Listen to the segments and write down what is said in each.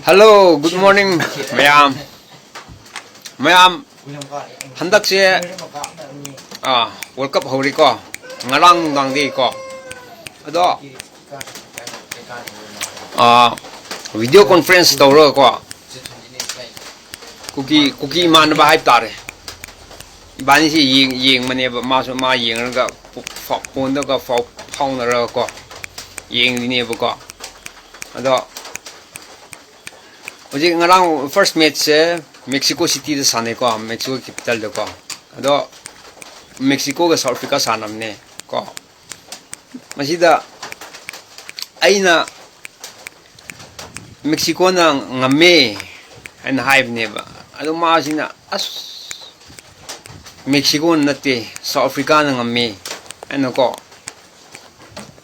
Hello, good morning, ma'am. Ma'am, handakse World Cup hori ko. Ngarang nung di ko. Ado video conference tawro ko. Kuki man ba hype tare. Ibani si ying mane ba ma so ma ying ga phone da ga phone ra ko. Ying ni ba ko. Ado Oji ngarang first match Mexico City da sane ko Mexico capital da ko ado Mexico ga South Africa sanamne ko masida aina Mexico na ngame and hive neba ado masina Mexico nate South Africa na ngame ano ko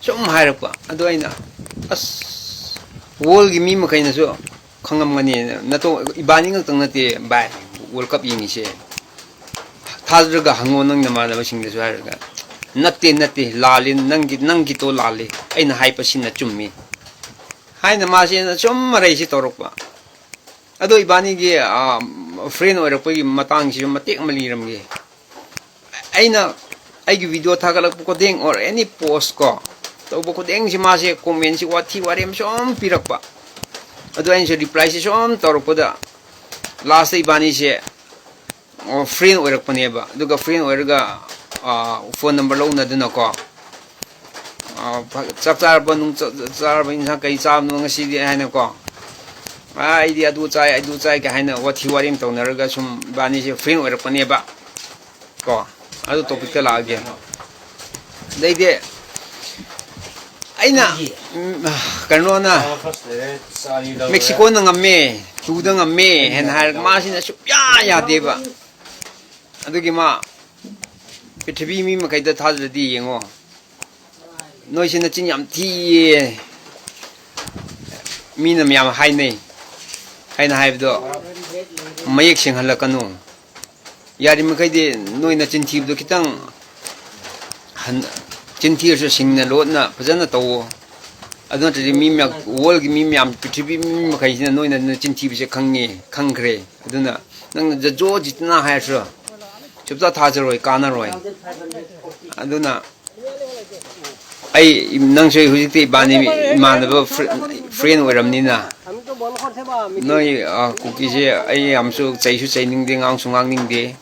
sum hairap pa ado aina world gi mi makai na so khangam ngani na to ibani ngak tang nate bai World Cup yingi se thadra ga hango nang na ma na sing de so har ga nate lalin nang gi to lali aina hai pasin na chummi hai na ma se na chum marai si torok pa ado ibani gi friend ora poi matang si matek maliram gi aina ai gi video thagalak ko deng or any post ko to bo ko deng si ma se comment si wathi warem som pirak pa ado ain se reply se som torok da last ibani se friend oirak paneba duga friend oiraga phone number lo na duna ko chapchar banung char ban sa kai cham no ngasi di haina ko ai di adu chai ka haina wathi warim tonaraga sum bani se friend oirak paneba ko adu topic ta la ge dai de aina kanona Mexico na ngame tuda ngame hen har ma sina su ya deba adugi ma pithbi mi ma kaida thadadi yengo noi sina chin yam thi mi na myam hai nei haina haibdo mayek sing halakanu yari ma kaide noi na chin thibdo kitang chin thir so singna lotna phajana taw adon tadi mi myak wol gi mi myam pithbi mi ma kaisina noi na chin thib se khangre aduna nang ja jo jitna hai so chupta thajroi kanaroi aduna ai nang sei hujiti bani manaba friend oiramnina noi kuki se ai amsu chaisu chaining de ngang sungang ning de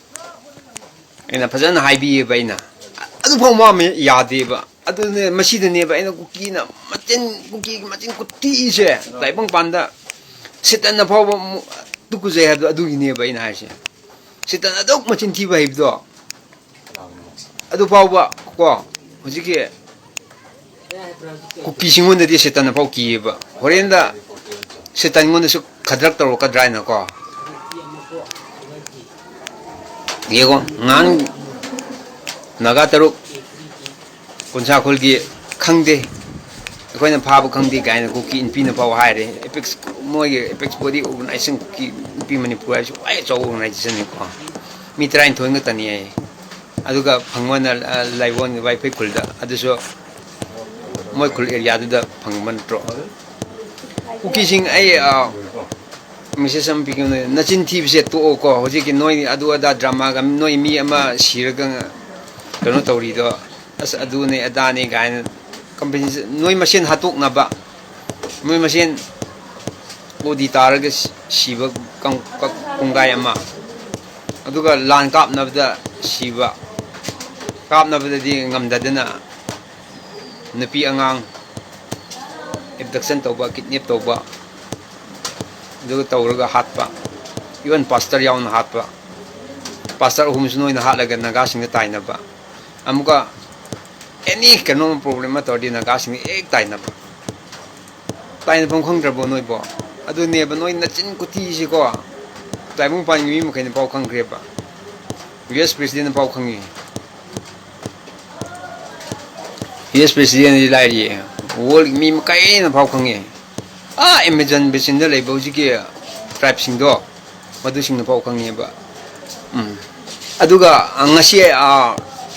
ena phajana haibi baina adu phom ma me yade ba adu ne masida ne ba ena kuki na matin kuti se laibang panda sitan na phaw tuku je ha adu ne ba ina haise sitan aduk machin thi ba hibdo adu phaw ba ko hojiki kuki singon de sitan na phaw ki ba horenda sitan ngon su khadrak tor ka dry na ko yego ngan naga taruk kunsa khulgi khangde akoina phaba khangde gaina kuki in pina paw haire epics moye epics body organization kuki pi manipur ai ai chaw organization ko mi train thoing tani ai aduga phangwana laibon wifi kulda aduso moy kul area da phangman tro kuki sing ai message am pi na chin thi se to ko hoji ki noi adu ada drama ga noi mi ama siraga kano tawri do as adu ne adani gain company noi machine hatuk na ba noi machine odi taraga siba kungai ama aduga lan kap na da siba kap na da di ngamda dana napi angang abduction to ba kidnap to ba aduga tawraga hatpa even pastor yawn hatpa pastor humsu noi na halaga naga sing tai na ba amuka any kano problem to di naga sing ek tai na ba tai na phang khang drabo noi bo adu ne ba noi na chin kuti si ko tai mung pa mi mu khain pau khang gre ba US president pau khang ni US president di lai ri wol mi mu kai na pau khang ni Amazon basin da lai bo ji ke tribe sing do madu sing na pau khang ni ba aduga ngasi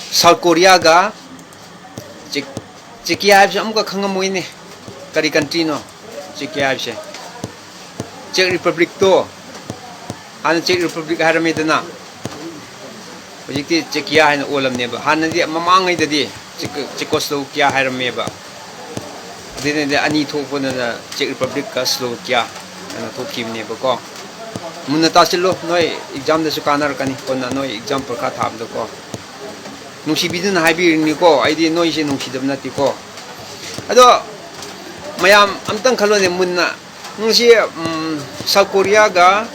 South Korea ga Chekia amuka khanga moine kari country no Czechia se Czech Republic to han Czech Republic haramedana hojikti Czechia haina olam neba hanadi mamangai dadi Czechoslovakia harameba dine de ani thopona na Czech Republic ka Slovakia ana thokimneba ko munna tasilo noi exam da su kanar kani konna noi exam parkha thabdo ko nungsi bidun haibi ni ko aidi noi se nungsi dabna ti ko ado mayam amtang khalone munna nungsi South Korea ga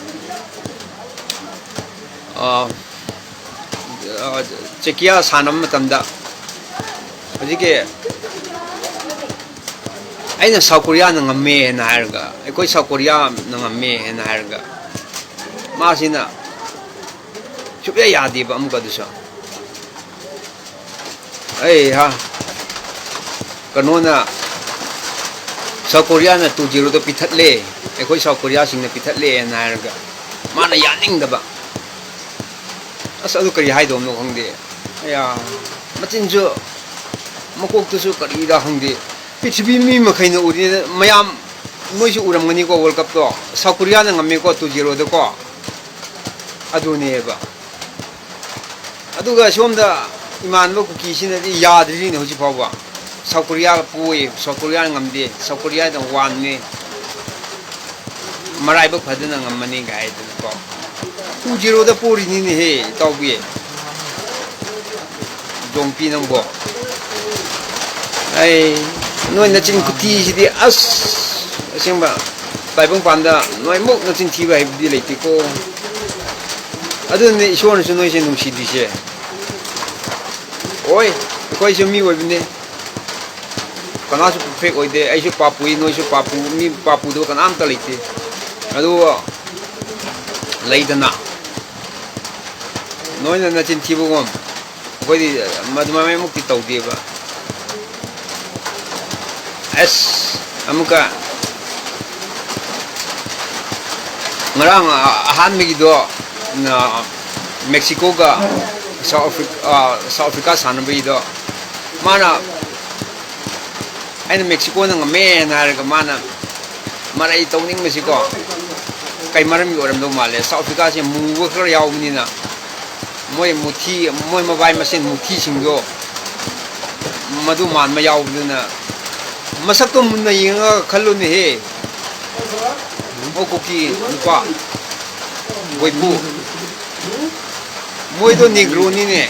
Czechia sanam matamda hojike aina South Korea na ngamme na harga ekoi South Korea na ngamme na harga masina chupya yadi ba amuka dusa ai ha kanona South Korea na 20 to pithatle ekoi South Korea sing na pithatle na harga mana yaning da ba asa adu kari hai dom no khangde aya machin jo makok tu su kari da khangde pichbi mi makhaina uri mayam noi su uram ngani ko world cup to South Korea na ngamme ko 2-0 da ko adu ne ba adu ga somda iman ba ku ki sin di yadri ne hoji phawa South Korea puye South Korea ngamde South Korea da wan ne marai ba phadana ngamani ga ai ko 2-0 da puri ni ne he tawbi dongpi nang bo ai noi na chin kuti si di as singba bai bang panda noi mok na chin thi ba di leiti ko adu ne ishon su noi se nung si di se oi koi se mi wo ne kana su perfect oi de ai su papu noi su papu mi papu do kan am ta leiti adu leidana noi na chin thi bo ngom koi di madma mai muk ti tau de ba es amuka ngarang ahan mi do na Mexico ga South Africa sanbi do mana aina Mexico na ngame na ga mana marai tawning Mexico kai maram yoram do male South Africa se mu khar yaw ni na moi muthi moi mobile machine muthi singdo madu man ma yaw na masak to mun na yinga khallu ne he o ko ki nupa boi bu moi do negro ni ne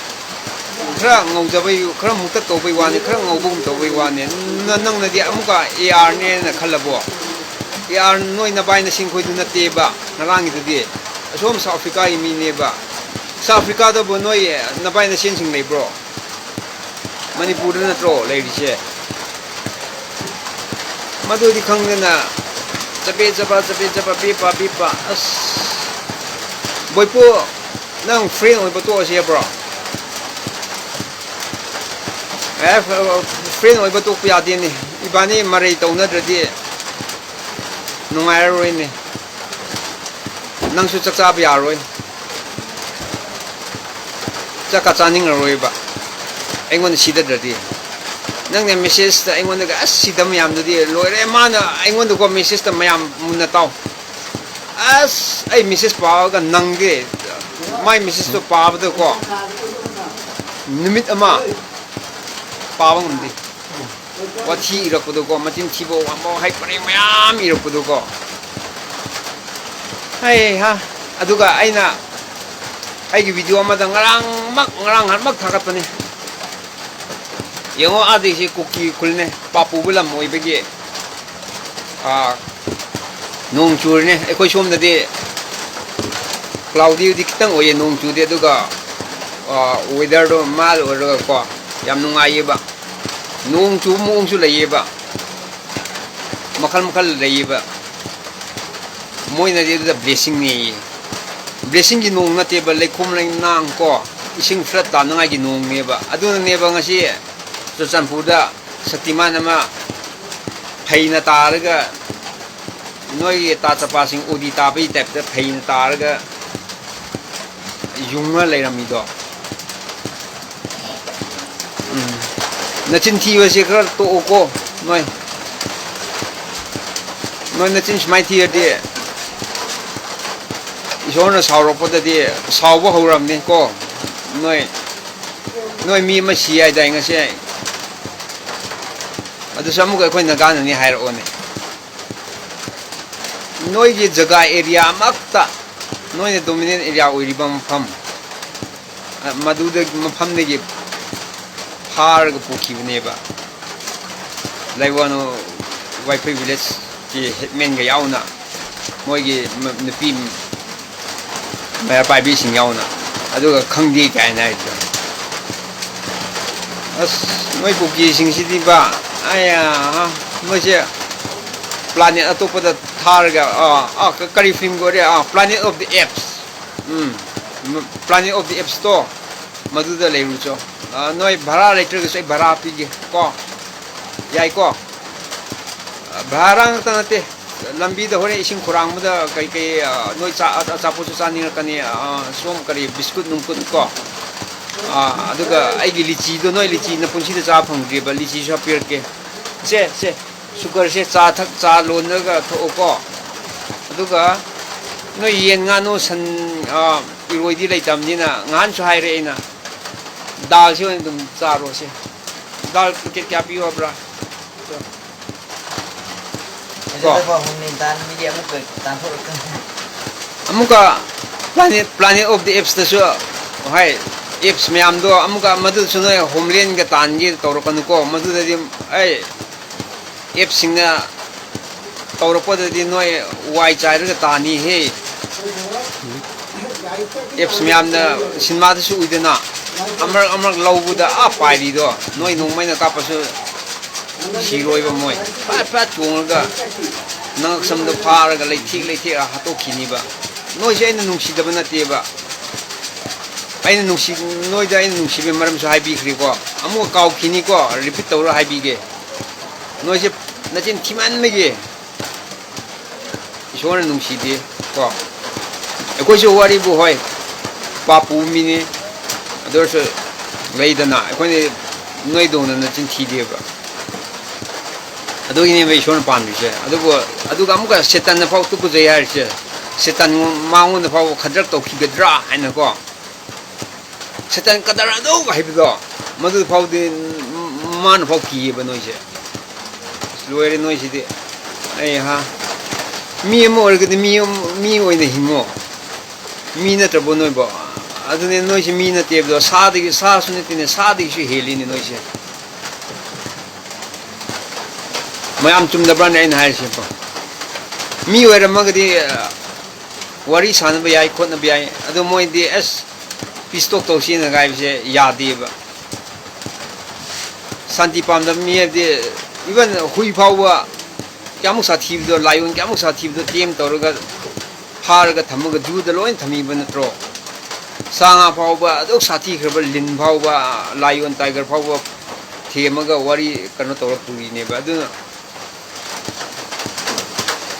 khra ngau ja bai khra mu ta to bai wa ne khra ngau bum to bai wa ne nang na di amuka ar ne na khalabo ar noi na bai na sing khoi du na te ba narang gi di asom South Africa i mi ne ba South Africa do bo noi na bai na sing nei bro Manipur na tro lai ri che madu di khang na chape pipa as boipo nang friend oi bato se bro friend oi bato pya din ni ibani marai tau na dradi nungai roi ni nang su chak cha bya roi chaka chaning roi ba engon sida dradi nang ne message ta engon ga sidam yam du di loire mana engon ko message ta mayam munna taw as ai message pa ga nang ge mai message to pa ba ko nimit ama pa bang ndi wathi ira ko ko machin thibo wa mo hai pare mayam ira ko ko hai ha aduga aina ai gi video ma da ngarang han mak thakat pani 영어 아들이 쿠키 굴네 빠뿌불람 뭐 이베게 농주네 에코 쇼음데디 클라우디 디키탕 오예 농주데 두가 웨더도 말 오르고 얌 누가이바 농주 몽주 레이바 마칼 레이바 모이나 데다 블레싱니 블레싱기 농 나테바 레콤 랭낭고 이싱 프렛 다능아기 농메바 아두나 네바 ngasi Sanpuda Saktiman nama Paina Targa Noi Tata passing Udi Tabi tap the Pain Targa Junga Leramido Nachin Tiva Secret to Oko Noi Noi na chin smai thi adi isona sauro podadi saubo horam ni ko noi mi ma si ai dai nga se adu samu ga khoi na ga na ni hai ro ni noi gi jaga area makta noi ne dominant area oi bam pham madu de pham ne gi phar ga pukhi ne ba laiwano wifi village ki hitman ga yauna moi gi nupi mayar pai bi sing yauna aduga khangdi kai na ito as noi pukhi sing si di ba aya moi se planet atopada thar ga kari film go re planet of the apes planet of the apes to madu da leiru cho noi bhara lecture ga sai bhara pi ge ko yai ko bharang tanate lambi da hore ising khurang da kai kai noi cha pu cha ni kani som kari biscuit nungkut ko aduga ai gi lichi do noi lichi na punchi da cha phang ge ba lichi sha per ke se sugar se cha thak cha lon ga tho ko aduga noi yen nga no san iroi di lai tam ni na ngan chu hai re na dal se dum cha ro se dal ke kya pi ho bra amuka planet of the apes tasu hai apes myam do amuka madu sunoi homeland ga tan gi tawrakanu ko madu da di ai apes singna tawrakpa da di noi wai chai ga tani he apes myam na sinma da su udena amar lawbu da a pai do noi nongmai na ka pasu siroi ba moi pat chung ga nang sam da phar ga lei thik a hato khini ba noi je na nungsi da bana te ba ai nungsi noi da nungsi be maram so hai bi khri ko amu kaw khini ko repeat to ra hai bi ge noi je na chin thiman me ge ishona nungsi de ko ko jo wari bu hoi papu mi ni ador so lei da na ko ni noi do na chin thi de ba adugi ne ve shon pan bi se aduga amuka setan na pau tu ku je yar se setan maung na pau khadrak to khi gadra ana ko setan kadara do ga hibi do madu pau de man pau ki ba noi se loere noi se de ai ha mi mo er ga de mi oi na himo mi na trabo noi ba adune noi se mi na te do sa de sa su ne tine sa de shi heli ni noi se mayam chum da brand in hai se pa mi wera magdi wari san ba yai khot na ba yai adu moi di s pistok to sin ga se ya di ba santi pam da mi de even hui phau ba kyamu sa thi do lion kyamu sa thi do tem to ga har ga tham ga du da loin thami ba na tro sanga phau ba adu sa thi khra ba lin phau ba lion tiger phau ba thema ga wari kano to puri ne ba adu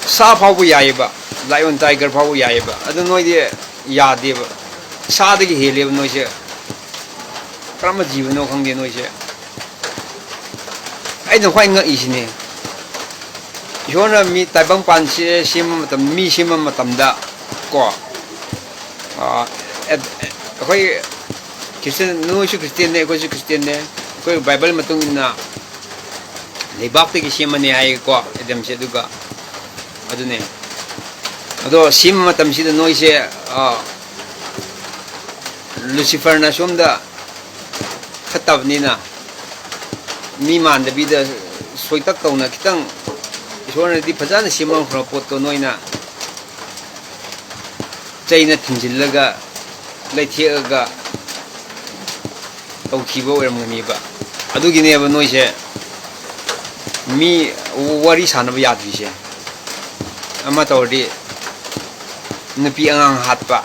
sa phau bu yai ba lion tiger phau bu yai ba adu noi de ya de ba sa de gi hele ba noi se kram jiwan no khang de noi se ai no khwai nga i sine yona mi tai bang pan se sim tam mi sim ma tam da ko khoi christian no su christian ne ko su christian ne ko bible matung na lebak te gi sim ne ai ko edem se duga adune ado sim matam si da noi se lucifer na somda khatab ni na mi man da bi da soitak to na kitang isona di phajana simang khra pot to noina chaina thinjillaga leithega tawkhibo ermani ba adugine ba noise mi wari sanaba yadri se ama tawdi napi angang hatpa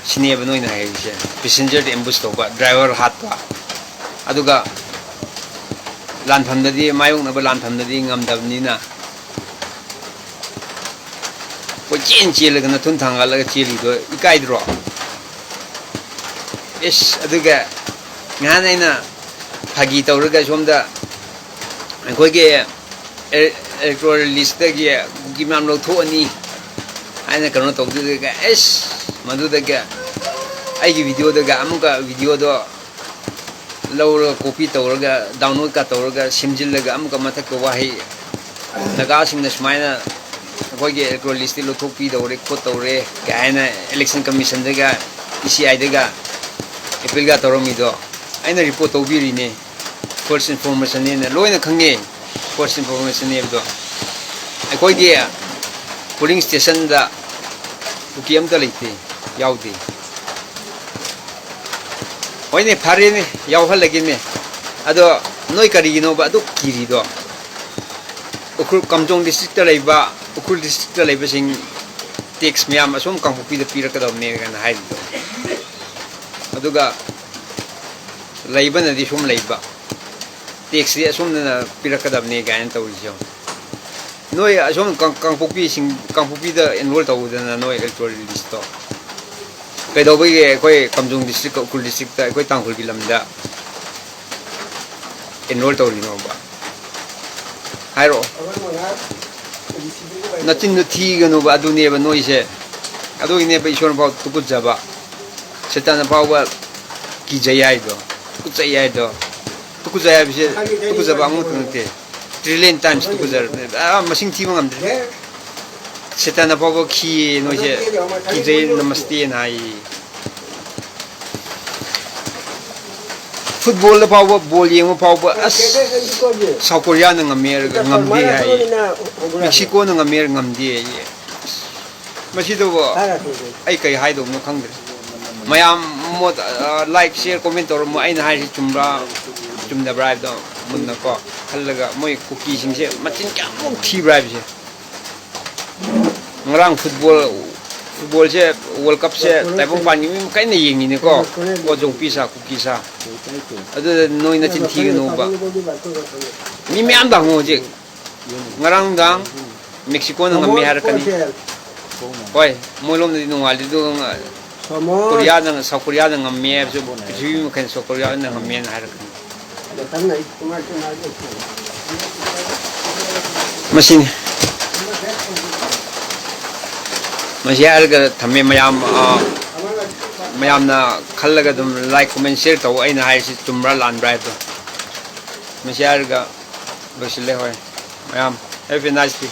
sineba noina hai se passenger ambush to ba driver hatpa aduga lan thamdadi mayong na ba lan thamdadi ngamdabni na ko chen chelaga na thun thangalaga cheli do ikai dro es aduga ngana ina phagi tawraga somda koi ge electoral list dagi kuki mam lo thoni aina kano tawdu ga es madu daga ai gi video daga amuka video do laura copy tawraga download ka tawraga simjil daga amuka mathak ko wahi naga singna smaina koi ge electoral list lo thopi dawre ko tawre kaina election commission daga ECI daga appeal ga tawromi do aina report tawbiri ne first information ne loina khange first information ne do koi ge polling station da kuki am ta leite yaudi oine phare ne yaw hal lagi ne ado noi kari no ba do kiri do ukur kamjong district ta leiba ukur district ta leiba sing tax myam asom kangpupi da pira ka do ne kan hai do aduga leiba na di som leiba tax di asom na pira ka da ne kan taw jo noi asom kangpupi sing kangpupi da enroll taw da na noi electoral list to kai do bai koi kamjong district ko ukur district ta koi tangkhul gi lamda enroll taw ri no ba hairo natin no thi ga no ba adu ne ba noi se adu ne ba ishon ba tu ku jaba setan ba ba ki jayai do ku jayai do tu ku jayai bi se tu ku jaba mu tu te trillion times tu ku jar masing thi ngam de setan ba ba ki noi se ki jay namaste nai football la power ball yeng power as South Korea na ngamer ngamdi hai Mexico na ngamer ngamdi masi do ai kai hai do no khang mayam mo like share comment or mo aina hai chumra chumda bribe do munna ko khallaga moi cookie sing se machin kya mo thi bribe se ngarang football se world cup se taibong pani mi kai na yengi ni ko ko jong pisa cookie sa adu noi na chin thi no ba mi me am da ngo je ngarang dang Mexico na ngami har kani oi molom ni no wali do Korea na South Korea na ngami so ji mo kan South Korea na ngami har kani machine Masyar ga thame mayam na khallaga dum like comment share to aina hai si tumra lan bright to masyar ga bosile hoy mayam have a nice day.